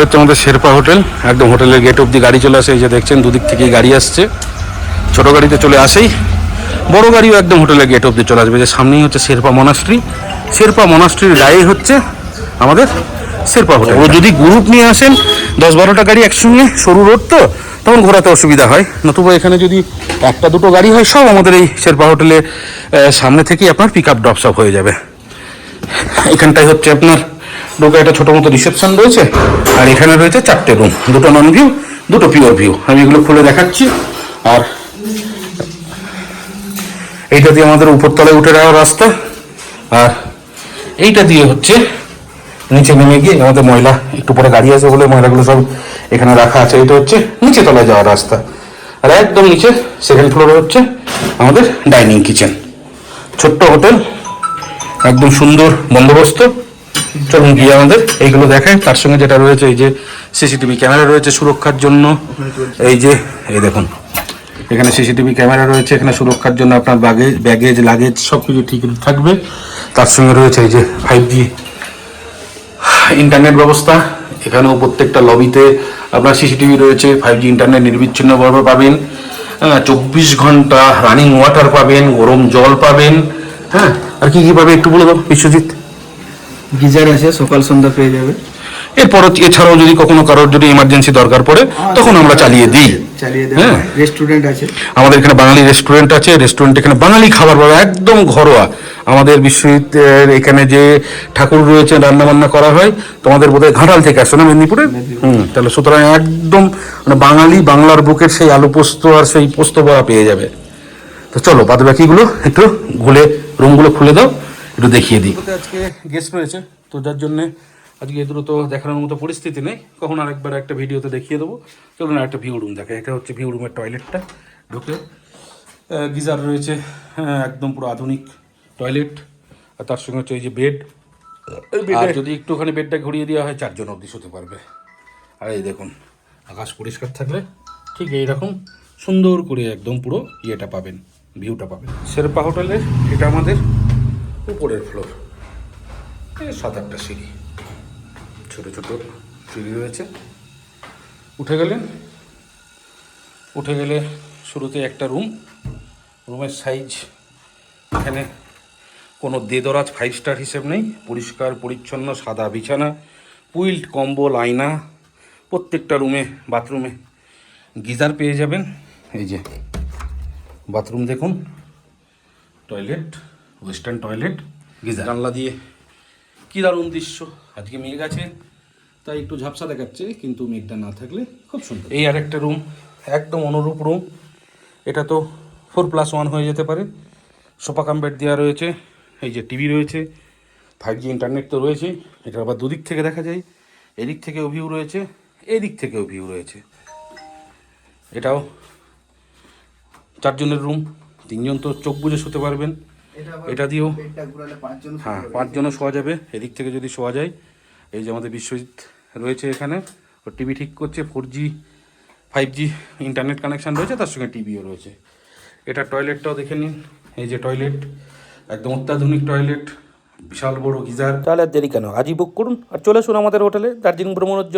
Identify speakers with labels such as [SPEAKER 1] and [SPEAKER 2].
[SPEAKER 1] হচ্ছে আমাদের শেরপা হোটেল। একদম হোটেলের গেট অব্দি গাড়ি চলে আসে। এই যে দেখছেন দুদিক থেকেই গাড়ি আসছে। ছোট গাড়িতে চলে আসেই, বড় গাড়িও একদম হোটেলের গেট অব্দি চলে আসবে। যে সামনেই হচ্ছে শেরপা মনাস্ট্রি। শেরপা মনাস্ট্রির গায়ে হচ্ছে আমাদের শেরপা হোটেল। ও যদি গ্রুপ নিয়ে আসেন 10-12টা গাড়ি একসঙ্গে, সরু রোড তো, তখন ঘোরাতে অসুবিধা হয়। নতুবা এখানে যদি একটা দুটো গাড়ি হয়, সব আমাদের এই শেরপা হোটেলের সামনে থেকেই আপনার পিক আপ ড্রপ সব হয়ে যাবে। এখানটায় হচ্ছে আপনার ঢোকা একটা ছোটো মতো রিসেপশন রয়েছে, আর এখানে রয়েছে 4টে রুম, 2টো নন ভিউ, 2টো পিওর ভিউ। আমি এগুলো খুলে দেখাচ্ছি। আর এইটা দিয়ে আমাদের উপরতলায় উঠে যাওয়ার রাস্তা, আর এইটা দিয়ে হচ্ছে নিচে নেমে গিয়ে আমাদের ময়লা, একটু পরে গাড়ি আছে বলে ময়লাগুলো সব এখানে রাখা আছে। এটা হচ্ছে নিচে তলায় যাওয়ার রাস্তা, আর একদম নিচে সেকেন্ড ফ্লোরে হচ্ছে আমাদের ডাইনিং কিচেন। ছোট্ট হোটেল, একদম সুন্দর বন্দোবস্ত। চলুন গিয়ে আমাদের এইগুলো দেখায়। তার সঙ্গে যেটা রয়েছে, এই যে সিসিটিভি ক্যামেরা রয়েছে সুরক্ষার জন্য। এই যে এই দেখুন, এখানে সিসিটিভি ক্যামেরা রয়েছে, এখানে সুরক্ষার জন্য আপনার ব্যাগেজ লাগেজ সব কিছু ঠিক থাকবে। তার সঙ্গে রয়েছে এই যে 5G ইন্টারনেট ব্যবস্থা। এখানেও প্রত্যেকটা লবিতে আপনার সিসিটিভি রয়েছে, 5G ইন্টারনেট নির্বিচ্ছিন্নভাবে পাবেন। 24 ঘন্টা রানিং ওয়াটার পাবেন, গরম জল পাবেন। হ্যাঁ, আর কি কি পাবে একটু বলে দাও বিশ্বজিৎ।
[SPEAKER 2] গিজার আছে, সকাল সন্ধ্যা পেয়ে যাবে।
[SPEAKER 1] এরপর এছাড়াও যদি কখনো কারোর যদি ইমার্জেন্সি দরকার পড়ে তখন আমরা চালিয়ে দিই।
[SPEAKER 2] হ্যাঁ, রেস্টুরেন্ট আছে,
[SPEAKER 1] আমাদের এখানে বাঙালি রেস্টুরেন্ট আছে। রেস্টুরেন্ট এখানে বাঙালি খাবার পাবে, একদম ঘরোয়া। আমাদের বিশ্বজিৎ এখানে যে ঠাকুর রয়েছে রান্না বান্না করা হয়, তোমাদের বোধহয় ঘাটাল থেকে আসছে না মেদিনীপুরে? তাহলে সুতরাং একদম মানে বাঙালি, বাংলার বুকের সেই আলু পোস্ত আর সেই পোস্ত বড়া পেয়ে যাবে। তো চলো বাদ বাকিগুলো একটু ঘুরে, রুমগুলো খুলে দাও, একটু দেখিয়ে দিই। আজকে গেস্ট রয়েছে, তো যার জন্যে আজকে এগুলো তো দেখানোর মতো পরিস্থিতি নেই। কখন আরেকবার একটা ভিডিওতে দেখিয়ে দেবো। চলুন আর একটা ভিউ রুম দেখে। এটা হচ্ছে ভিউ রুমের টয়লেটটা। ঢুকে গিজার রয়েছে, একদম পুরো আধুনিক টয়লেট। আর তার সঙ্গে হচ্ছে এই যে বেড। আর যদি একটুখানি বেডটা ঘুরিয়ে দেওয়া হয় 4 জন অবধি শুতে পারবে। আর এই দেখুন, আকাশ পরিষ্কার থাকলে ঠিক এইরকম সুন্দর করে একদম পুরো ইয়েটা পাবেন, ভিউটা পাবেন। শেরপা হোটেলের এটা আমাদের উপরের ফ্লোর। 7-8টা সিঁড়ি, ছোটো ছোটো সিঁড়ি রয়েছে। উঠে গেলে শুরুতে একটা রুম। রুমের সাইজ এখানে কোনো দেদরাজ 5 স্টার হিসেব নেই। পরিষ্কার পরিচ্ছন্ন সাদা বিছানা, পুইল্ড কম্বল, আয়না। প্রত্যেকটা রুমে বাথরুমে গিজার পেয়ে যাবেন। এই যে বাথরুম দেখুন, টয়লেট, ওয়েস্টার্ন টয়লেট, গিজার। জানলা দিয়ে কী দারুণ দৃশ্য। আজকে মেঘ আছে তাই একটু ঝাপসা দেখাচ্ছে, কিন্তু মেঘটা না থাকলে খুব সুন্দর। এই আর একটা রুম, একদম অনুরূপ রুম। এটা তো 4+1 হয়ে যেতে পারে। সোফা কাম বেড দেওয়া রয়েছে। এই যে টিভি রয়েছে, 5G ইন্টারনেট তো রয়েছে। এটা আবার দুদিক থেকে দেখা যায়, এদিক থেকেও ভিউ রয়েছে, এদিক থেকেও ভিউ রয়েছে। এটাও 4 জনের রুম, 3 জন তো চোখ বুজে শুতে পারবেন। এটা দিয়েও হ্যাঁ 5 জনও শোয়া যাবে, এদিক থেকে যদি শোয়া যায়। এই যে আমাদের বিশ্বজিৎ রয়েছে এখানে, ও টিভি ঠিক করছে। 4G 5G ইন্টারনেট কানেকশান রয়েছে, তার সঙ্গে টিভিও রয়েছে। এটা টয়লেটটাও দেখে নিন। এই যে টয়লেট, একদম অত্যাধুনিক টয়লেট, বিশাল বড় গিজার। তাহলে আর দেরি কেন, আজই বুক করুন আর চলে আসুন আমাদের হোটেলে দার্জিলিং ভ্রমণের জন্য।